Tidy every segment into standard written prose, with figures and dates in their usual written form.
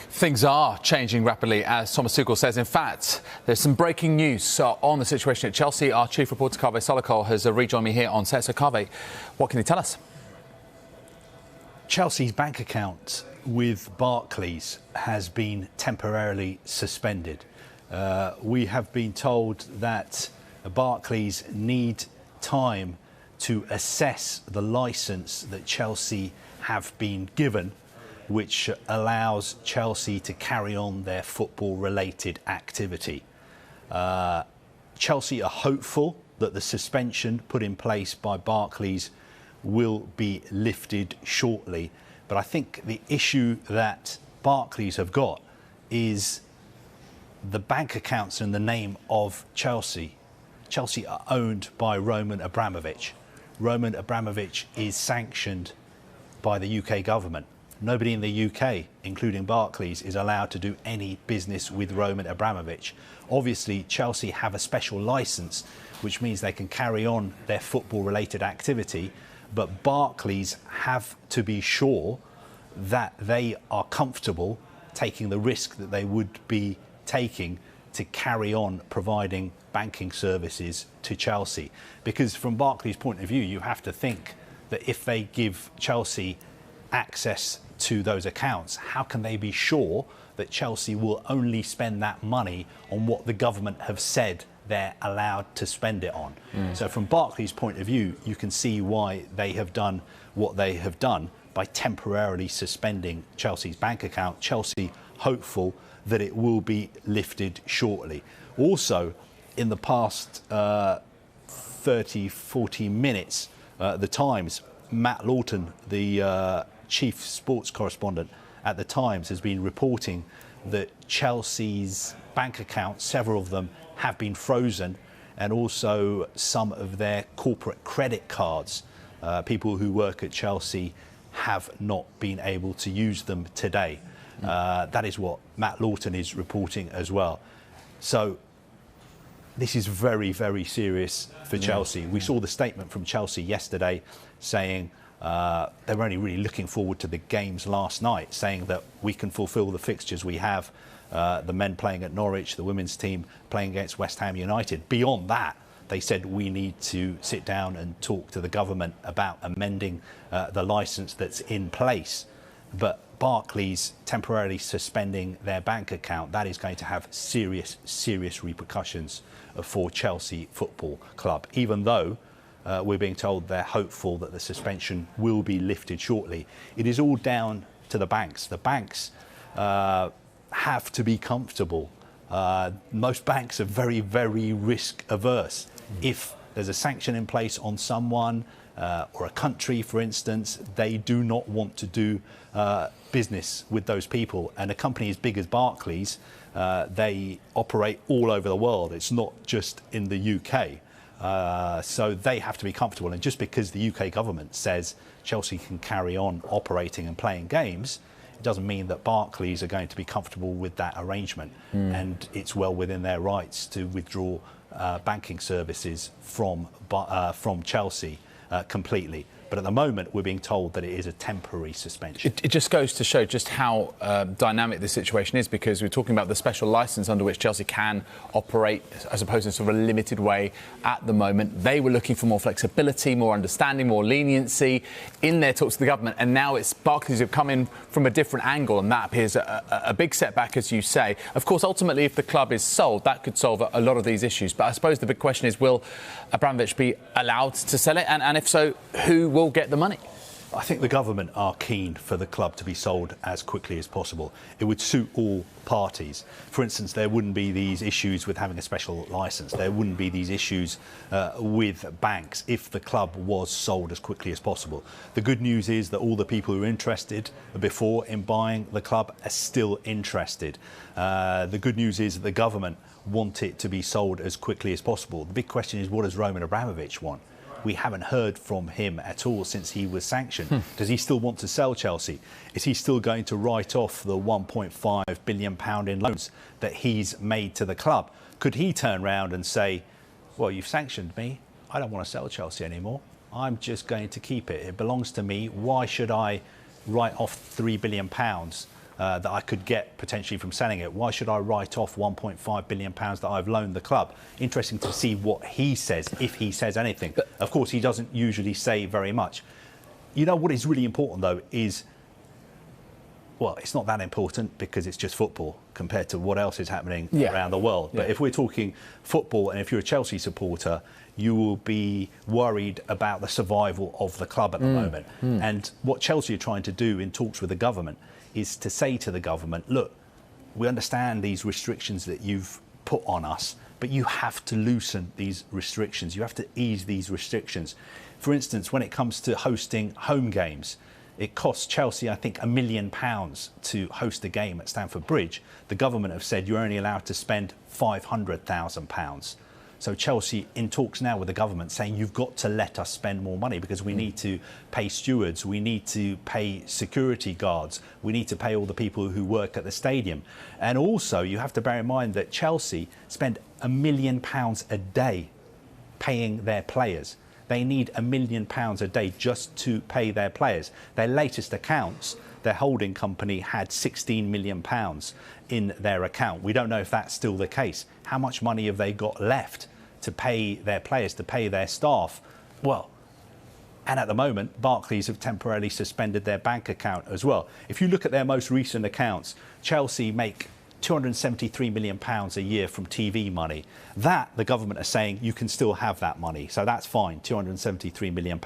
Things are changing rapidly, as Thomas Tuchel says. In fact, there's some breaking news on the situation at Chelsea. Our chief reporter, Kaveh Solokol, has rejoined me here on set. So, Kaveh, what can you tell us? Chelsea's bank account with Barclays has been temporarily suspended. We have been told that Barclays need time to assess the licence that Chelsea have been given, which allows Chelsea to carry on their football-related activity. Chelsea are hopeful that the suspension put in place by Barclays will be lifted shortly. But I think the issue that Barclays have got is the bank accounts in the name of Chelsea. Chelsea are owned by Roman Abramovich. Roman Abramovich is sanctioned by the UK government. Nobody in the UK, including Barclays, is allowed to do any business with Roman Abramovich. Obviously, Chelsea have a special licence, which means they can carry on their football-related activity, but Barclays have to be sure that they are comfortable taking the risk that they would be taking to carry on providing banking services to Chelsea. Because from Barclays' point of view, you have to think that if they give Chelsea access to those accounts, how can they be sure that Chelsea will only spend that money on what the government have said they're allowed to spend it on? So from Barclays' point of view, you can see why they have done what they have done by temporarily suspending Chelsea's bank account. Chelsea hopeful that it will be lifted shortly. Also, in the past 30-40 minutes, the Times, Matt Lawton, the chief sports correspondent at the Times, has been reporting that Chelsea's bank accounts, several of them, have been frozen, and also some of their corporate credit cards. People who work at Chelsea have not been able to use them today. That is what Matt Lawton is reporting as well. So this is very, very serious for Chelsea. We saw the statement from Chelsea yesterday saying they were only really looking forward to the games last night, saying that we can fulfil the fixtures we have, the men playing at Norwich, the women's team playing against West Ham United. Beyond that, they said we need to sit down and talk to the government about amending the licence that's in place. But Barclays temporarily suspending their bank account, that is going to have serious, serious repercussions for Chelsea Football Club, even though we're being told they're hopeful that the suspension will be lifted shortly. It is all down to the banks. The banks have to be comfortable. Most banks are very, very risk averse. If there's a sanction in place on someone or a country, for instance, they do not want to do business with those people. And a company as big as Barclays, they operate all over the world. It's not just in the UK. So they have to be comfortable. And just because the UK government says Chelsea can carry on operating and playing games, it doesn't mean that Barclays are going to be comfortable with that arrangement. And it's well within their rights to withdraw banking services from Chelsea completely. But at the moment, we're being told that it is a temporary suspension. It just goes to show just how dynamic this situation is, because we're talking about the special licence under which Chelsea can operate, I suppose, in sort of a limited way at the moment. They were looking for more flexibility, more understanding, more leniency in their talks to the government. And now it's Barclays have come in from a different angle, and that appears a big setback, as you say. Of course, ultimately, if the club is sold, that could solve a lot of these issues. But I suppose the big question is, will Abramovich be allowed to sell it? And if so, who will get the money? I think the government are keen for the club to be sold as quickly as possible. It would suit all parties. For instance, there wouldn't be these issues with having a special licence. There wouldn't be these issues with banks if the club was sold as quickly as possible. The good news is that all the people who were interested before in buying the club are still interested. The good news is that the government want it to be sold as quickly as possible. The big question is, what does Roman Abramovich want? We haven't heard from him at all since he was sanctioned. Does he still want to sell Chelsea? Is he still going to write off the £1.5 billion in loans that he's made to the club? Could he turn around and say, well, you've sanctioned me, I don't want to sell Chelsea anymore, I'm just going to keep it, it belongs to me, why should I write off £3 billion that I could get potentially from selling it. Why should I write off £1.5 billion that I've loaned the club? Interesting to see what he says, if he says anything. But of course, he doesn't usually say very much. You know what is really important, though, is, well, it's not that important because it's just football compared to what else is happening around the world. But if we're talking football, and if you're a Chelsea supporter, you will be worried about the survival of the club at the moment. And what Chelsea are trying to do in talks with the government is to say to the government, look, we understand these restrictions that you've put on us, but you have to loosen these restrictions. You have to ease these restrictions. For instance, when it comes to hosting home games, it costs Chelsea, I think, £1 million to host a game at Stamford Bridge. The government have said you're only allowed to spend £500,000. So Chelsea in talks now with the government saying you've got to let us spend more money because we need to pay stewards, we need to pay security guards, we need to pay all the people who work at the stadium. And also you have to bear in mind that Chelsea spend £1 million a day paying their players. They need £1 million a day just to pay their players. Their latest accounts, their holding company had £16 million in their account. We don't know if that's still the case. How much money have they got left to pay their players, to pay their staff? Well, and at the moment, Barclays have temporarily suspended their bank account as well. If you look at their most recent accounts, Chelsea make £273 million a year from TV money. That, the government are saying, you can still have that money. So that's fine, £273 million.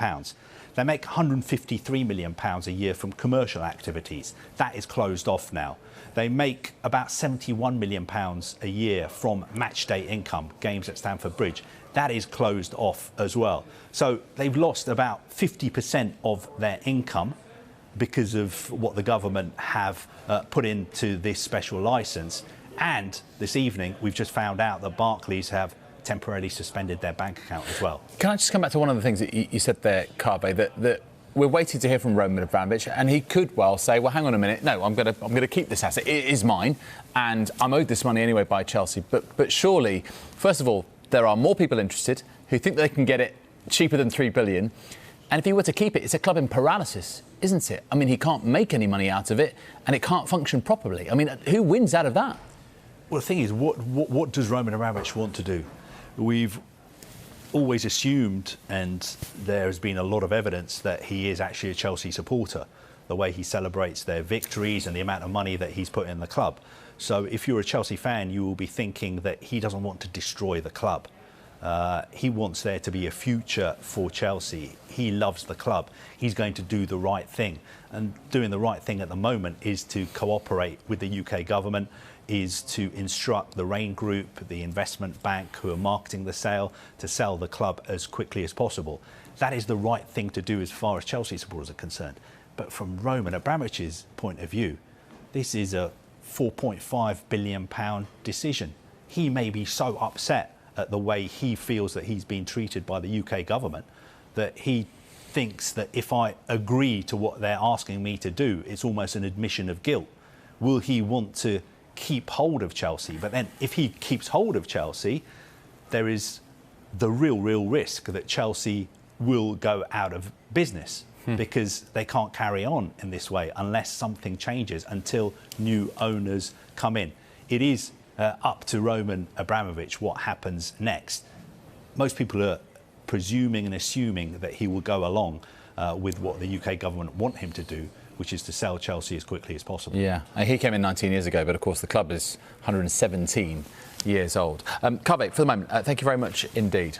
They make £153 million a year from commercial activities. That is closed off now. They make about £71 million a year from match day income, games at Stamford Bridge. That is closed off as well. So they've lost about 50% of their income because of what the government have put into this special licence. And this evening, we've just found out that Barclays have temporarily suspended their bank account as well. Can I just come back to one of the things that you said there, Kaveh, that we're waiting to hear from Roman Abramovich, and he could well say, well, hang on a minute, no, I'm going to keep this asset. It is mine, and I'm owed this money anyway by Chelsea. But surely, first of all, there are more people interested who think they can get it cheaper than £3 billion. And if he were to keep it, it's a club in paralysis, isn't it? I mean, he can't make any money out of it, and it can't function properly. I mean, who wins out of that? Well, the thing is, what does Roman Abramovich want to do? We've always assumed, and there has been a lot of evidence, that he is actually a Chelsea supporter, the way he celebrates their victories and the amount of money that he's put in the club. So if you're a Chelsea fan, you will be thinking that he doesn't want to destroy the club. He wants there to be a future for Chelsea. He loves the club. He's going to do the right thing. And doing the right thing at the moment is to cooperate with the UK government, is to instruct the Rain Group, the investment bank who are marketing the sale, to sell the club as quickly as possible. That is the right thing to do as far as Chelsea supporters are concerned. But from Roman Abramovich's point of view, this is a £4.5 billion decision. He may be so upset at the way he feels that he's been treated by the UK government that he thinks that if I agree to what they're asking me to do, it's almost an admission of guilt. Will he want to keep hold of Chelsea? But then if he keeps hold of Chelsea, there is the real risk that Chelsea will go out of business because they can't carry on in this way unless something changes, until new owners come in. It is up to Roman Abramovich what happens next. Most people are presuming and assuming that he will go along with what the UK government want him to do, which is to sell Chelsea as quickly as possible. Yeah, he came in 19 years ago, but of course the club is 117 years old. Kaveh, for the moment, thank you very much indeed.